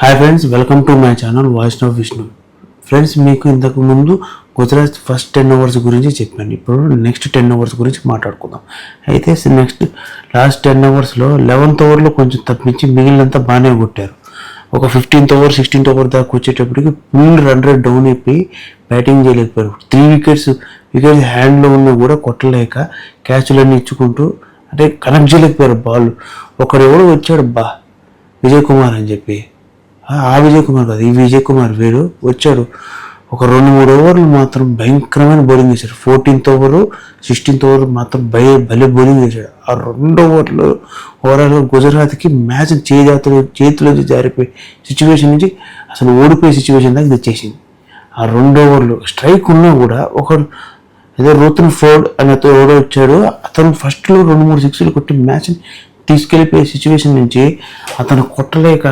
Hi friends, welcome to my channel voice of Vishnu. Friends, మీకు ఇంతకు ముందు గుజరాత్ ఫస్ట్ 10 ఓవర్స్ గురించి చెప్పాను. ఇప్పుడు నెక్స్ట్ 10 ఓవర్స్ గురించి మాట్లాడుకుందాం. అయితే లాస్ట్ 10 ఓవర్స్లో 11th ఓవర్లో కొంచెం తప్పించి మిగిలినంతా బాగానే కొట్టారు. ఒక 15th ఓవర్ 16th ఓవర్ దాకా వచ్చేటప్పటికి ఫుల్ రన్ రేట్ డౌన్ అయిపోయి బ్యాటింగ్ చేయలేకపోయారు. 3 వికెట్స్ హ్యాండ్లో ఉన్నా కూడా కొట్టలేక క్యాచ్లన్నీ ఇచ్చుకుంటూ అంటే కనెక్ట్ చేయలేకపోయారు బాల్. ఒకడెవడో వచ్చాడు విజయ్ కుమార్ అని చెప్పి, ఆ విజయ్ కుమార్ కాదు, ఈ విజయ్ కుమార్ వేరు వచ్చాడు. ఒక 2-3 ఓవర్లు మాత్రం భయంకరమైన బౌలింగ్ చేశాడు. 14th ఓవరు 16th ఓవర్ మాత్రం భలే బౌలింగ్ చేశాడు. ఆ 2 ఓవర్లు ఓవరాల్గా గుజరాత్కి మ్యాచ్ చేతిలోంచి జారిపోయి సిచ్యువేషన్ నుంచి అసలు ఓడిపోయే సిచ్యువేషన్ దాకా తెచ్చేసింది. ఆ 2 ఓవర్లు స్ట్రైక్ ఉన్నా కూడా ఒకడు ఏదో రూతన్ ఫోర్డ్ అనే ఎవడో వచ్చాడు, అతను ఫస్ట్లో 2-3 సిక్స్లు కొట్టి మ్యాచ్ని తీసుకెళ్ళిపోయే సిచ్యువేషన్ నుంచి అతను కొట్టలేక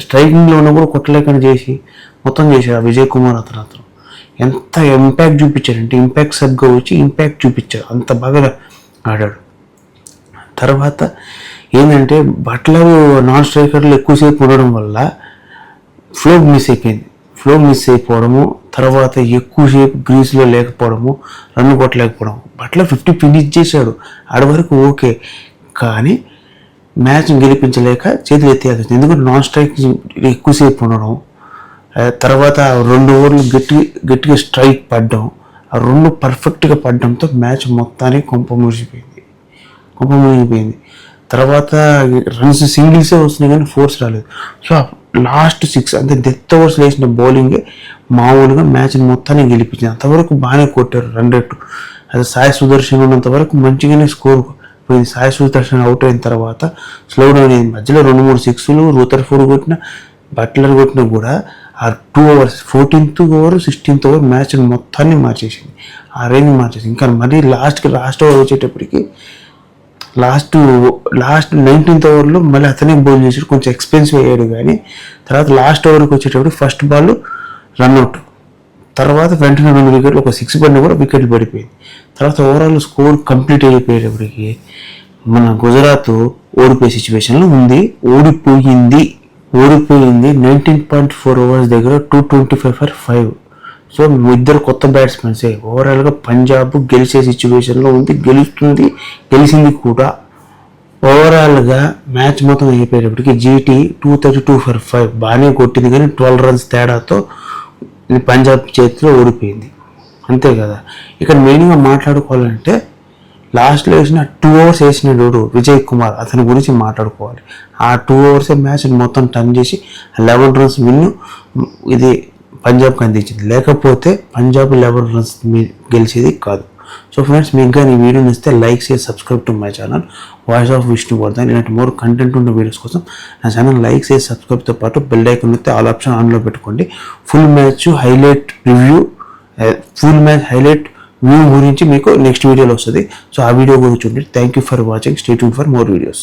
స్ట్రైకింగ్లో ఉన్న కూడా కొట్టలేకని చేసి మొత్తం చేశాడు. విజయ్ కుమార్ అతను ఎంత ఇంపాక్ట్ చూపించాడంటే ఇంపాక్ట్ సబ్గా వచ్చి ఇంపాక్ట్ చూపించాడు, అంత బాగా ఆడాడు. తర్వాత ఏంటంటే బట్లర్ నాన్ స్ట్రైకర్లు ఎక్కువసేపు ఉండడం వల్ల ఫ్లో మిస్ అయిపోవడము, తర్వాత ఎక్కువసేపు గ్రీస్లో లేకపోవడము, రన్ కొట్టలేకపోవడం. బట్లర్ 50 ఫినిష్ చేశాడు, ఆడి వరకు ఓకే, కానీ మ్యాచ్ గెలిపించలేక చేతులు ఎత్తేయాల్సి వచ్చింది. ఎందుకంటే నాన్ స్ట్రైక్ ఎక్కువసేపు ఉండడం, తర్వాత 2 ఓవర్లు గట్టిగా స్ట్రైక్ పడ్డం, ఆ 2 పర్ఫెక్ట్గా పడ్డంతో మ్యాచ్ మొత్తానికి కొంప మునిగిపోయింది. తర్వాత రన్స్ సింగిల్సే వస్తున్నాయి కానీ ఫోర్స్ రాలేదు. సో లాస్ట్ 6 అంటే డెత్ ఓవర్స్ వేసిన బౌలింగే మామూలుగా మ్యాచ్ని మొత్తాన్ని గెలిపించింది. అంతవరకు బాగానే కొట్టారు రన్ రేటు. అది సాయి సుదర్శన్ ఉన్నంత వరకు మంచిగానే స్కోర్ పోయింది. సాయి సుదర్శన్ అవుట్ అయిన తర్వాత స్లో డౌన్ అయింది. మధ్యలో 2-3 సిక్స్లు రూతర్ఫోర్డ్ కొట్టిన, బట్లర్ కొట్టినా కూడా ఆ 2 overs 14th over 16th over మ్యాచ్ని మొత్తాన్ని మార్చేసింది, ఆ రేంజ్ మార్చేసింది. ఇంకా మరీ లాస్ట్ ఓవర్ వచ్చేటప్పటికి లాస్ట్ 19th ఓవర్లో మళ్ళీ అతనే బౌల్ చేసాడు, కొంచెం ఎక్స్పెన్సివ్ అయ్యాడు. కానీ తర్వాత లాస్ట్ ఓవర్కి వచ్చేటప్పుడు ఫస్ట్ బాల్ రన్అట్, తర్వాత వెంటనే 2 వికెట్లు, ఒక 6 పడినా కూడా వికెట్లు పడిపోయింది. తర్వాత ఓవరాల్ స్కోర్ కంప్లీట్ అయిపోయేటప్పటికి మన గుజరాత్ ఓడిపోయే సిచ్యువేషన్లో ఉంది. ఓడిపోయింది 19.4 ఓవర్స్ దగ్గర 225 for 5. సో ఇద్దరు కొత్త బ్యాట్స్మెన్సే. ఓవరాల్గా పంజాబ్ గెలిచే సిచ్యువేషన్లో ఉంది, గెలిచింది కూడా. ఓవరాల్గా మ్యాచ్ మొత్తం అయిపోయేటప్పటికి జీటీ 232 for 5 బాగానే కొట్టింది, కానీ 12 runs తేడాతో పంజాబ్ చేతిలో ఓడిపోయింది, అంతే కదా. ఇక్కడ మెయిన్గా మాట్లాడుకోవాలంటే లాస్ట్లో వేసిన 2 ఓవర్స్ వేసినాడు విజయ్ కుమార్, అతని గురించి మాట్లాడుకోవాలి. ఆ 2 ఓవర్సే మ్యాచ్ని మొత్తం టర్న్ చేసి 11 runs విన్ ఇది పంజాబ్కి అందించింది. లేకపోతే పంజాబ్ 11 runs గెలిచేది కాదు. సో ఫ్రెండ్స్, మీకు కానీ ఈ వీడియో నచ్చితే లైక్ చేసి subscribe to my channel voice of Vishnuvardhan. ఇలాంటి మోర్ కంటెంట్ ఉన్న వీడియోస్ కోసం నా ఛానల్ లైక్ చేసి సబ్స్క్రైబ్తో పాటు బెల్ ఐకాన్ అయితే ఆల్ ఆప్షన్ ఆన్లో పెట్టుకోండి. ఫుల్ మ్యాచ్ హైలైట్ వ్యూ గురించి మీకు నెక్స్ట్ వీడియోలో వస్తుంది. సో ఆ వీడియో గురించి చూడండి. Thank you for watching. Stay tune for more videos.